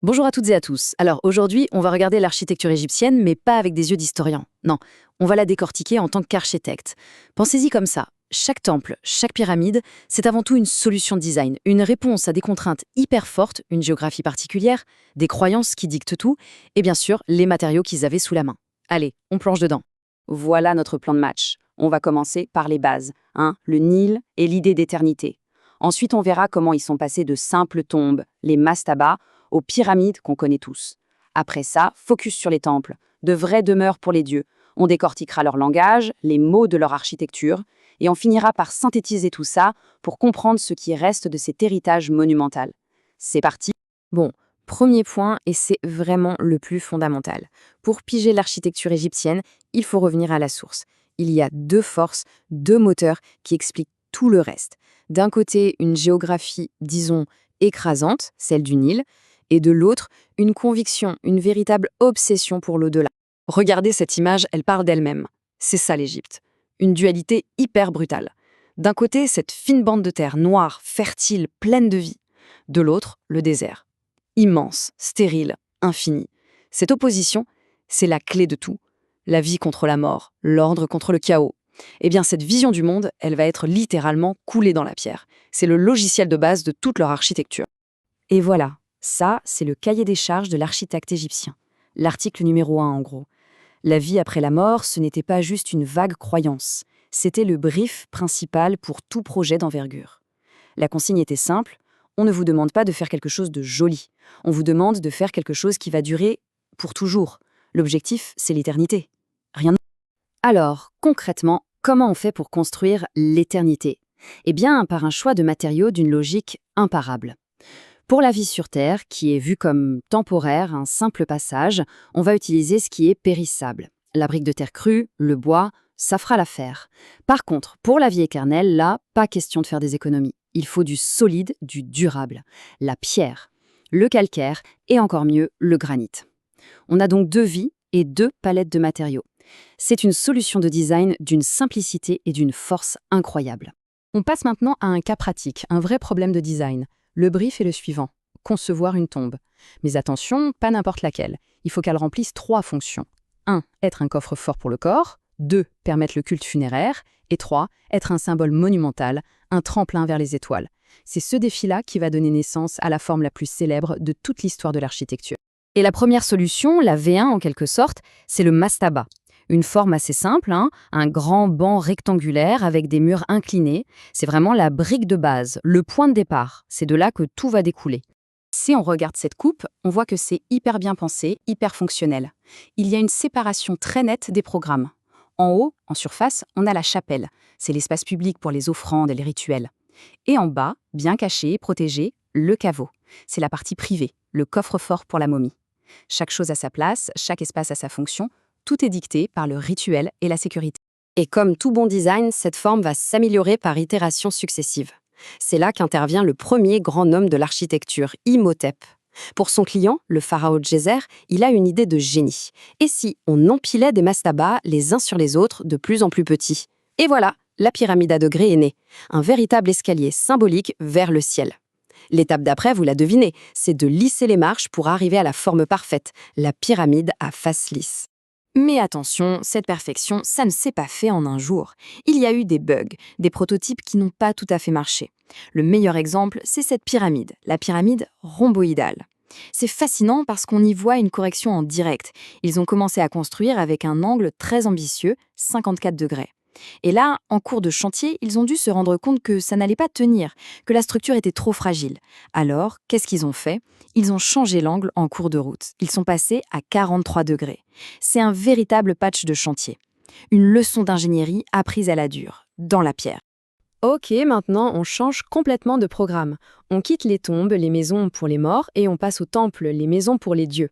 Bonjour à toutes et à tous. Alors aujourd'hui, on va regarder l'architecture égyptienne, mais pas avec des yeux d'historien. Non, on va la décortiquer en tant qu'architecte. Pensez-y comme ça. Chaque temple, chaque pyramide, c'est avant tout une solution de design, une réponse à des contraintes hyper fortes, une géographie particulière, des croyances qui dictent tout, et bien sûr, les matériaux qu'ils avaient sous la main. Allez, on plonge dedans. Voilà notre plan de match. On va commencer par les bases, le Nil et l'idée d'éternité. Ensuite, on verra comment ils sont passés de simples tombes, les mastabas, aux pyramides qu'on connaît tous. Après ça, focus sur les temples, de vraies demeures pour les dieux. On décortiquera leur langage, les mots de leur architecture, et on finira par synthétiser tout ça pour comprendre ce qui reste de cet héritage monumental. C'est parti. Bon, premier point, et c'est vraiment le plus fondamental. Pour piger l'architecture égyptienne, il faut revenir à la source. Il y a deux forces, deux moteurs qui expliquent tout le reste. D'un côté, une géographie, disons, écrasante, celle du Nil, et de l'autre, une conviction, une véritable obsession pour l'au-delà. Regardez cette image, elle parle d'elle-même. C'est ça l'Égypte. Une dualité hyper brutale. D'un côté, cette fine bande de terre noire, fertile, pleine de vie. De l'autre, le désert. Immense, stérile, infini. Cette opposition, c'est la clé de tout. La vie contre la mort, l'ordre contre le chaos. Eh bien, cette vision du monde, elle va être littéralement coulée dans la pierre. C'est le logiciel de base de toute leur architecture. Et voilà, ça, c'est le cahier des charges de l'architecte égyptien. L'article numéro 1, en gros. La vie après la mort, ce n'était pas juste une vague croyance. C'était le brief principal pour tout projet d'envergure. La consigne était simple. On ne vous demande pas de faire quelque chose de joli. On vous demande de faire quelque chose qui va durer pour toujours. L'objectif, c'est l'éternité. Rien de... Alors, concrètement, comment on fait pour construire l'éternité? Eh bien, par un choix de matériaux d'une logique imparable. Pour la vie sur Terre, qui est vue comme temporaire, un simple passage, on va utiliser ce qui est périssable. La brique de terre crue, le bois, ça fera l'affaire. Par contre, pour la vie éternelle, là, pas question de faire des économies. Il faut du solide, du durable. La pierre, le calcaire et encore mieux, le granit. On a donc deux vies et deux palettes de matériaux. C'est une solution de design d'une simplicité et d'une force incroyable. On passe maintenant à un cas pratique, un vrai problème de design. Le brief est le suivant, concevoir une tombe. Mais attention, pas n'importe laquelle. Il faut qu'elle remplisse 3 fonctions. 1. Être un coffre-fort pour le corps. 2. Permettre le culte funéraire. Et 3. Être un symbole monumental, un tremplin vers les étoiles. C'est ce défi-là qui va donner naissance à la forme la plus célèbre de toute l'histoire de l'architecture. Et la première solution, la V1 en quelque sorte, c'est le mastaba. Une forme assez simple, un grand banc rectangulaire avec des murs inclinés. C'est vraiment la brique de base, le point de départ. C'est de là que tout va découler. Si on regarde cette coupe, on voit que c'est hyper bien pensé, hyper fonctionnel. Il y a une séparation très nette des programmes. En haut, en surface, on a la chapelle. C'est l'espace public pour les offrandes et les rituels. Et en bas, bien caché, protégé, le caveau. C'est la partie privée, le coffre-fort pour la momie. Chaque chose a sa place, chaque espace a sa fonction. Tout est dicté par le rituel et la sécurité. Et comme tout bon design, cette forme va s'améliorer par itérations successives. C'est là qu'intervient le premier grand nom de l'architecture, Imhotep. Pour son client, le pharaon Djéser, il a une idée de génie. Et si on empilait des mastabas les uns sur les autres de plus en plus petits? Et voilà, la pyramide à degrés est née. Un véritable escalier symbolique vers le ciel. L'étape d'après, vous la devinez, c'est de lisser les marches pour arriver à la forme parfaite, la pyramide à face lisse. Mais attention, cette perfection, ça ne s'est pas fait en un jour. Il y a eu des bugs, des prototypes qui n'ont pas tout à fait marché. Le meilleur exemple, c'est cette pyramide, la pyramide rhomboïdale. C'est fascinant parce qu'on y voit une correction en direct. Ils ont commencé à construire avec un angle très ambitieux, 54 degrés. Et là, en cours de chantier, ils ont dû se rendre compte que ça n'allait pas tenir, que la structure était trop fragile. Alors, qu'est-ce qu'ils ont fait? Ils ont changé l'angle en cours de route. Ils sont passés à 43 degrés. C'est un véritable patch de chantier. Une leçon d'ingénierie apprise à la dure, dans la pierre. Ok, maintenant on change complètement de programme. On quitte les tombes, les maisons pour les morts, et on passe aux temples, les maisons pour les dieux.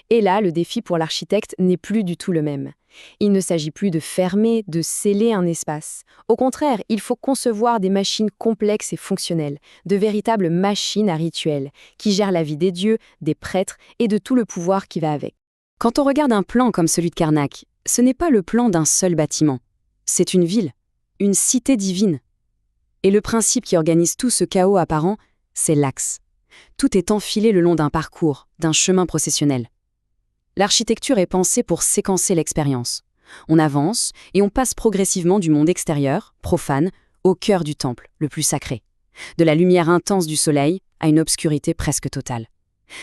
Et là, le défi pour l'architecte n'est plus du tout le même. Il ne s'agit plus de fermer, de sceller un espace. Au contraire, il faut concevoir des machines complexes et fonctionnelles, de véritables machines à rituels, qui gèrent la vie des dieux, des prêtres et de tout le pouvoir qui va avec. Quand on regarde un plan comme celui de Karnak, ce n'est pas le plan d'un seul bâtiment. C'est une ville, une cité divine. Et le principe qui organise tout ce chaos apparent, c'est l'axe. Tout est enfilé le long d'un parcours, d'un chemin processionnel. L'architecture est pensée pour séquencer l'expérience. On avance et on passe progressivement du monde extérieur, profane, au cœur du temple, le plus sacré. De la lumière intense du soleil à une obscurité presque totale.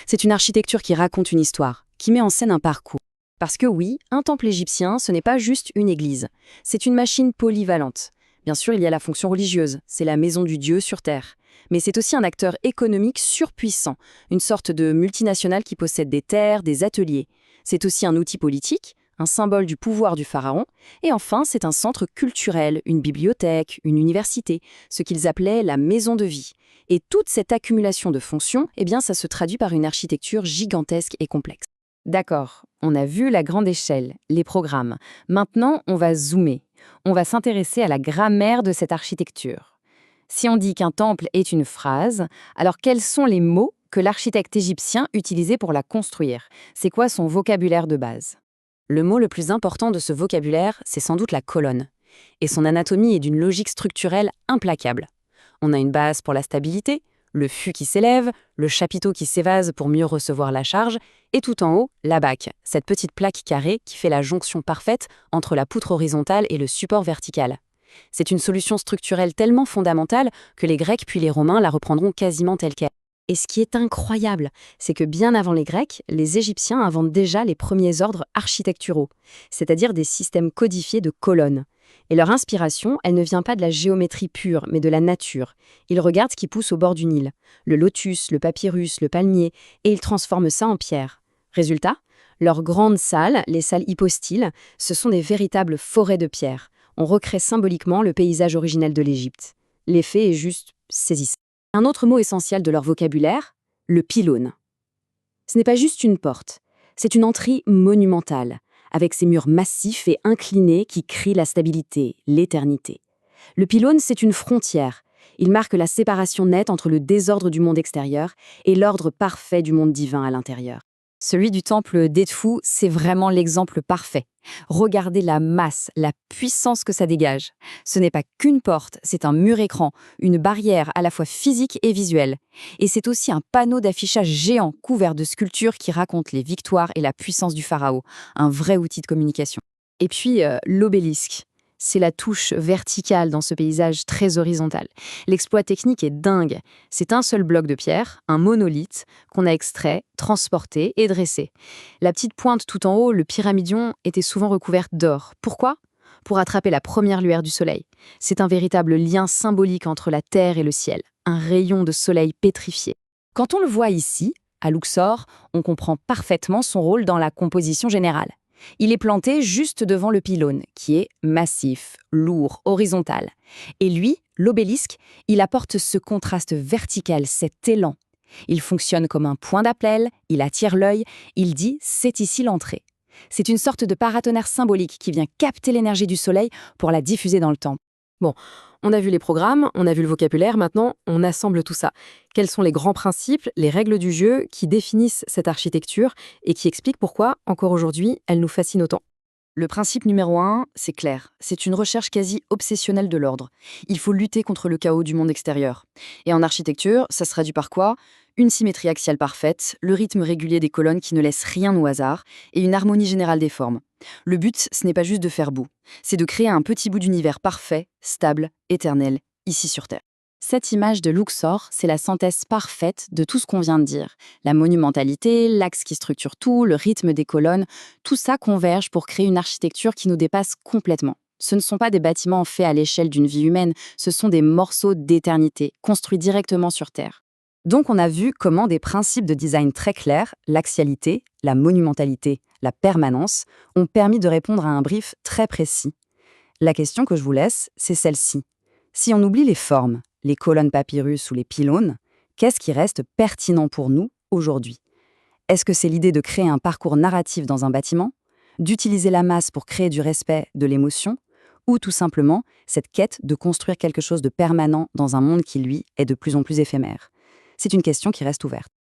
C'est une architecture qui raconte une histoire, qui met en scène un parcours. Parce que oui, un temple égyptien, ce n'est pas juste une église. C'est une machine polyvalente. Bien sûr, il y a la fonction religieuse, c'est la maison du Dieu sur terre. Mais c'est aussi un acteur économique surpuissant, une sorte de multinationale qui possède des terres, des ateliers. C'est aussi un outil politique, un symbole du pouvoir du pharaon. Et enfin, c'est un centre culturel, une bibliothèque, une université, ce qu'ils appelaient la maison de vie. Et toute cette accumulation de fonctions, eh bien, ça se traduit par une architecture gigantesque et complexe. D'accord, on a vu la grande échelle, les programmes. Maintenant, on va zoomer. On va s'intéresser à la grammaire de cette architecture. Si on dit qu'un temple est une phrase, alors quels sont les mots que l'architecte égyptien utilisait pour la construire? C'est quoi son vocabulaire de base? Le mot le plus important de ce vocabulaire, c'est sans doute la colonne. Et son anatomie est d'une logique structurelle implacable. On a une base pour la stabilité, le fût qui s'élève, le chapiteau qui s'évase pour mieux recevoir la charge, et tout en haut, la baque, cette petite plaque carrée qui fait la jonction parfaite entre la poutre horizontale et le support vertical. C'est une solution structurelle tellement fondamentale que les Grecs puis les Romains la reprendront quasiment telle qu'elle. Et ce qui est incroyable, c'est que bien avant les Grecs, les Égyptiens inventent déjà les premiers ordres architecturaux, c'est-à-dire des systèmes codifiés de colonnes. Et leur inspiration, elle ne vient pas de la géométrie pure, mais de la nature. Ils regardent ce qui pousse au bord du Nil, le lotus, le papyrus, le palmier, et ils transforment ça en pierre. Résultat, leurs grandes salles, les salles hypostyles, ce sont des véritables forêts de pierre. On recrée symboliquement le paysage originel de l'Égypte. L'effet est juste saisissant. Un autre mot essentiel de leur vocabulaire, le pylône. Ce n'est pas juste une porte, c'est une entrée monumentale, avec ses murs massifs et inclinés qui crient la stabilité, l'éternité. Le pylône, c'est une frontière. Il marque la séparation nette entre le désordre du monde extérieur et l'ordre parfait du monde divin à l'intérieur. Celui du temple d'Edfou, c'est vraiment l'exemple parfait. Regardez la masse, la puissance que ça dégage. Ce n'est pas qu'une porte, c'est un mur-écran, une barrière à la fois physique et visuelle. Et c'est aussi un panneau d'affichage géant couvert de sculptures qui racontent les victoires et la puissance du pharaon, un vrai outil de communication. Et puis, l'obélisque. C'est la touche verticale dans ce paysage très horizontal. L'exploit technique est dingue. C'est un seul bloc de pierre, un monolithe, qu'on a extrait, transporté et dressé. La petite pointe tout en haut, le pyramidion, était souvent recouverte d'or. Pourquoi? Pour attraper la première lueur du soleil. C'est un véritable lien symbolique entre la terre et le ciel, un rayon de soleil pétrifié. Quand on le voit ici, à Luxor, on comprend parfaitement son rôle dans la composition générale. Il est planté juste devant le pylône, qui est massif, lourd, horizontal. Et lui, l'obélisque, il apporte ce contraste vertical, cet élan. Il fonctionne comme un point d'appel, il attire l'œil, il dit « c'est ici l'entrée ». C'est une sorte de paratonnerre symbolique qui vient capter l'énergie du soleil pour la diffuser dans le temple. Bon, on a vu les programmes, on a vu le vocabulaire, maintenant on assemble tout ça. Quels sont les grands principes, les règles du jeu qui définissent cette architecture et qui expliquent pourquoi, encore aujourd'hui, elle nous fascine autant? Le principe numéro 1, c'est clair. C'est une recherche quasi obsessionnelle de l'ordre. Il faut lutter contre le chaos du monde extérieur. Et en architecture, ça se traduit par quoi? Une symétrie axiale parfaite, le rythme régulier des colonnes qui ne laissent rien au hasard, et une harmonie générale des formes. Le but, ce n'est pas juste de faire beau, c'est de créer un petit bout d'univers parfait, stable, éternel, ici sur Terre. Cette image de Luxor, c'est la synthèse parfaite de tout ce qu'on vient de dire. La monumentalité, l'axe qui structure tout, le rythme des colonnes, tout ça converge pour créer une architecture qui nous dépasse complètement. Ce ne sont pas des bâtiments faits à l'échelle d'une vie humaine, ce sont des morceaux d'éternité, construits directement sur Terre. Donc on a vu comment des principes de design très clairs, l'axialité, la monumentalité, la permanence, ont permis de répondre à un brief très précis. La question que je vous laisse, c'est celle-ci. Si on oublie les formes, les colonnes papyrus ou les pylônes, qu'est-ce qui reste pertinent pour nous aujourd'hui? Est-ce que c'est l'idée de créer un parcours narratif dans un bâtiment, d'utiliser la masse pour créer du respect, de l'émotion, ou tout simplement cette quête de construire quelque chose de permanent dans un monde qui, lui, est de plus en plus éphémère? C'est une question qui reste ouverte.